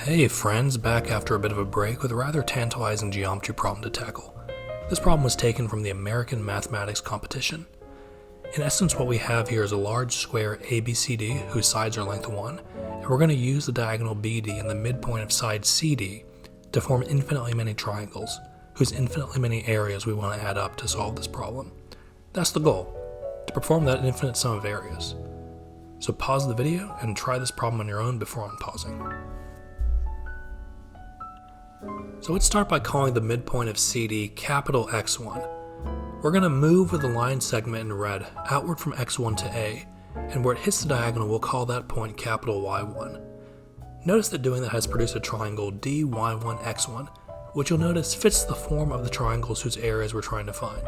Hey friends, back after a bit of a break with a rather tantalizing geometry problem to tackle. This problem was taken from the American Mathematics Competition. In essence, what we have here is a large square ABCD whose sides are length 1, and we're going to use the diagonal BD and the midpoint of side CD to form infinitely many triangles, whose infinitely many areas we want to add up to solve this problem. That's the goal, to perform that infinite sum of areas. So pause the video and try this problem on your own before unpausing. So let's start by calling the midpoint of CD capital X1. We're going to move with the line segment in red outward from X1 to A, and where it hits the diagonal we'll call that point capital Y1. Notice that doing that has produced a triangle DY1X1, which you'll notice fits the form of the triangles whose areas we're trying to find.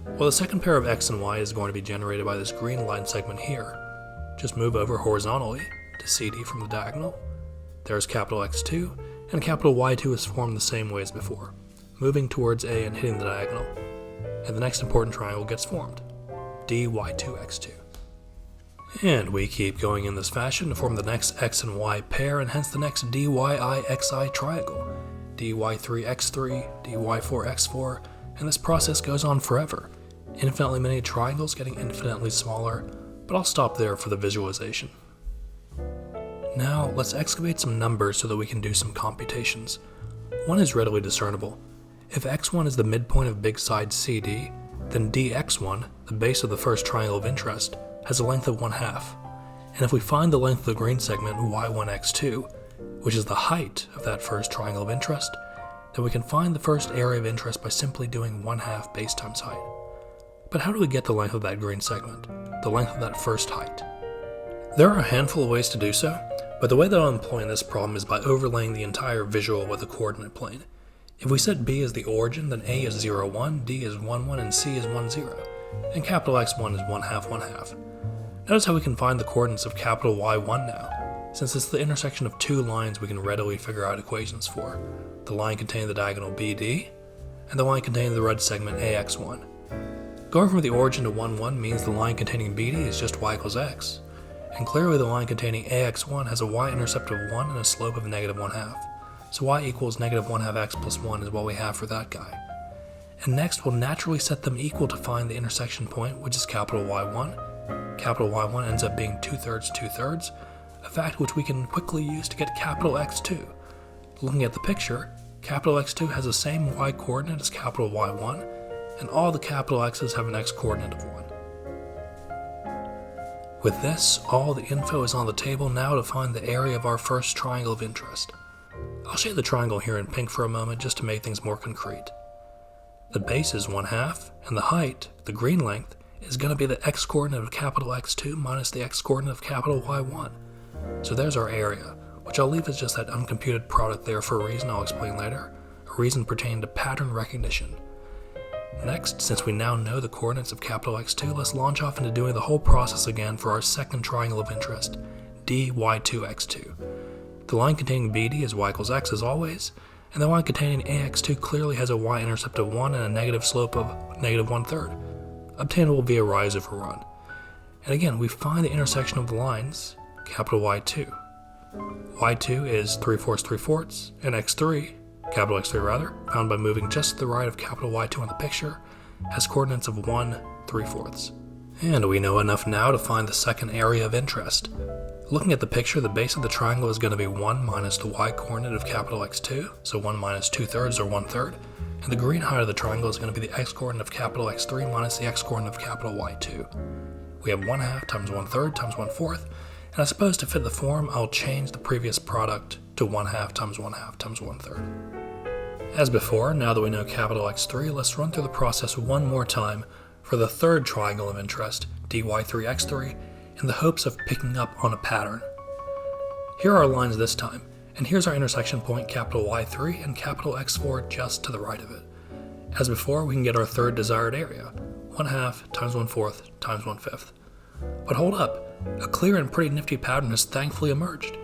Well, the second pair of X and Y is going to be generated by this green line segment here. Just move over horizontally to CD from the diagonal. There's capital X2, and capital Y2 is formed the same way as before, moving towards A and hitting the diagonal. And the next important triangle gets formed, DY2X2. And we keep going in this fashion to form the next X and Y pair, and hence the next DYIXI triangle, DY3X3, DY4X4, and this process goes on forever. Infinitely many triangles getting infinitely smaller, but I'll stop there for the visualization. Now, let's excavate some numbers so that we can do some computations. One is readily discernible. If x1 is the midpoint of big side CD, then dx1, the base of the first triangle of interest, has a length of 1/2. And if we find the length of the green segment y1x2, which is the height of that first triangle of interest, then we can find the first area of interest by simply doing 1/2 base times height. But how do we get the length of that green segment, the length of that first height? There are a handful of ways to do so, but the way that I'll employ in this problem is by overlaying the entire visual with a coordinate plane. If we set B as the origin, then A is 0, 1, D is 1, 1, and C is 1, 0, and capital X1 is 1/2, 1/2. Notice how we can find the coordinates of capital Y1 now. Since it's the intersection of two lines we can readily figure out equations for, the line containing the diagonal BD, and the line containing the red segment AX1. Going from the origin to 1, 1 means the line containing BD is just y equals x, and clearly the line containing AX1 has a y-intercept of 1 and a slope of -1/2. So y equals -1/2 x plus 1 is what we have for that guy. And next we'll naturally set them equal to find the intersection point, which is capital Y1. Capital Y1 ends up being 2/3, 2/3, a fact which we can quickly use to get capital X2. Looking at the picture, capital X2 has the same y coordinate as capital Y1, and all the capital X's have an x coordinate of 1. With this, all the info is on the table now to find the area of our first triangle of interest. I'll shade the triangle here in pink for a moment just to make things more concrete. The base is 1/2, and the height, the green length, is going to be the x coordinate of capital X2 minus the x coordinate of capital Y1. So there's our area, which I'll leave as just that uncomputed product there for a reason I'll explain later, a reason pertaining to pattern recognition. Next, since we now know the coordinates of capital X2, let's launch off into doing the whole process again for our second triangle of interest, DY2X2. The line containing BD is y equals x as always, and the line containing AX2 clearly has a y-intercept of 1 and a negative slope of -1/3, obtainable via rise over run. And again, we find the intersection of the lines, capital Y2. Y2 is 3/4, 3/4, and X3, capital X3 rather, found by moving just to the right of capital Y2 on the picture, has coordinates of 1, 3/4. And we know enough now to find the second area of interest. Looking at the picture, the base of the triangle is going to be 1 minus the y coordinate of capital X2, so 1 minus 2/3 or 1/3, and the green height of the triangle is going to be the x coordinate of capital X3 minus the x coordinate of capital Y2. We have 1/2 times 1/3 times 1/4, and I suppose to fit the form, I'll change the previous product to 1/2 times 1/2 times 1/3. As before, now that we know capital X3, let's run through the process one more time for the third triangle of interest, DY3X3, in the hopes of picking up on a pattern. Here are our lines this time, and here's our intersection point capital Y3 and capital X4 just to the right of it. As before, we can get our third desired area, 1/2 times 1/4 times 1/5. But hold up, a clear and pretty nifty pattern has thankfully emerged.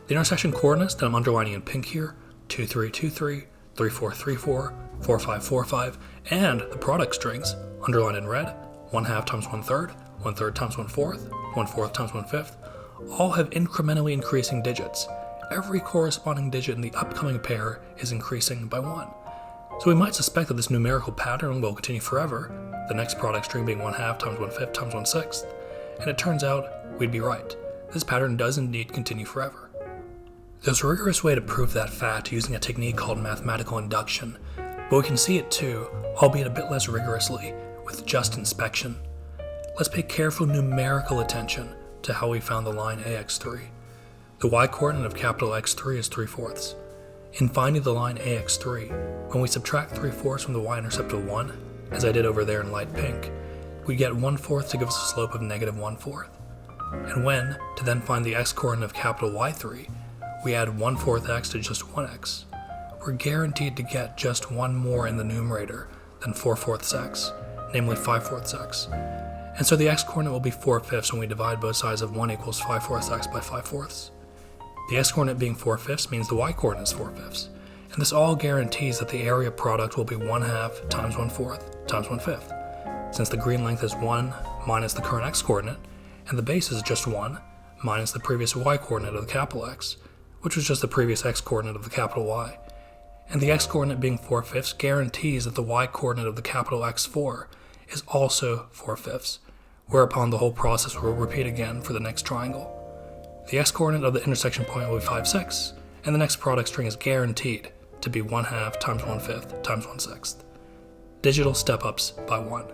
The intersection coordinates that I'm underlining in pink here, 2, 3, 2, 3, 3, 4, 3, 4, 4, 5, 4, 5, and the product strings, underlined in red, 1/2 times 1/3, 1/3 times 1/4, 1/4 times 1/5, all have incrementally increasing digits, every corresponding digit in the upcoming pair is increasing by 1. So we might suspect that this numerical pattern will continue forever, the next product string being 1/2 times 1/5 times 1/6, and it turns out we'd be right. This pattern does indeed continue forever. There's a rigorous way to prove that fact using a technique called mathematical induction, but we can see it too, albeit a bit less rigorously, with just inspection. Let's pay careful numerical attention to how we found the line AX3. The y-coordinate of capital X3 is 3/4. In finding the line AX3, when we subtract 3/4 from the y-intercept of 1, as I did over there in light pink, we get 1/4 to give us a slope of -1/4. And when, to then find the x-coordinate of capital Y3, we add 1/4 x to just 1x, we're guaranteed to get just one more in the numerator than 4/4 x, namely 5/4 x. And so the x-coordinate will be 4/5 when we divide both sides of 1 equals 5/4 x by 5/4. The x-coordinate being 4/5 means the y-coordinate is 4/5, and this all guarantees that the area product will be 1/2 times 1/4 times 1/5, since the green length is 1 minus the current x-coordinate, and the base is just 1 minus the previous y-coordinate of the capital X, which was just the previous x-coordinate of the capital Y. And the x-coordinate being 4/5 guarantees that the y-coordinate of the capital X4 is also 4/5, whereupon the whole process will repeat again for the next triangle. The x-coordinate of the intersection point will be 5, 6, and the next product string is guaranteed to be 1/2 times 1/5 times 1/6. Digital step-ups by 1.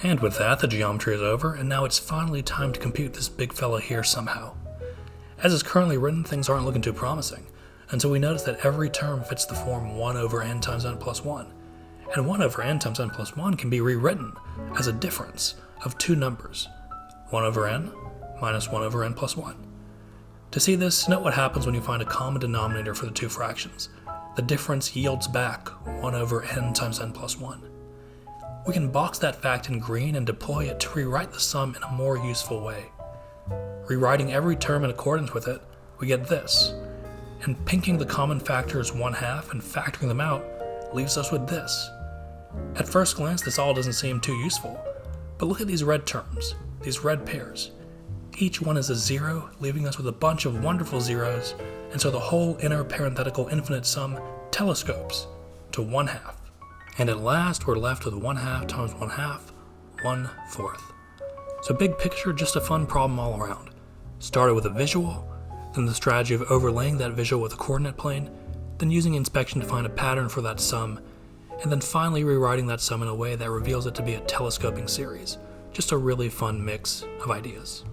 And with that, the geometry is over, and now it's finally time to compute this big fella here somehow. As is currently written, things aren't looking too promising, until we notice that every term fits the form 1 over n times n plus 1, and 1 over n times n plus 1 can be rewritten as a difference of two numbers, 1 over n minus 1 over n plus 1. To see this, note what happens when you find a common denominator for the two fractions. The difference yields back 1 over n times n plus 1. We can box that fact in green and deploy it to rewrite the sum in a more useful way. Rewriting every term in accordance with it, we get this, and pinking the common factors 1/2 and factoring them out leaves us with this. At first glance, this all doesn't seem too useful, but look at these red terms, these red pairs. Each one is a 0, leaving us with a bunch of wonderful zeros, and so the whole inner parenthetical infinite sum telescopes to 1/2. And at last, we're left with 1/2 times 1/2, 1/4. So big picture, just a fun problem all around. Started with a visual, then the strategy of overlaying that visual with a coordinate plane, then using inspection to find a pattern for that sum, and then finally rewriting that sum in a way that reveals it to be a telescoping series. Just a really fun mix of ideas.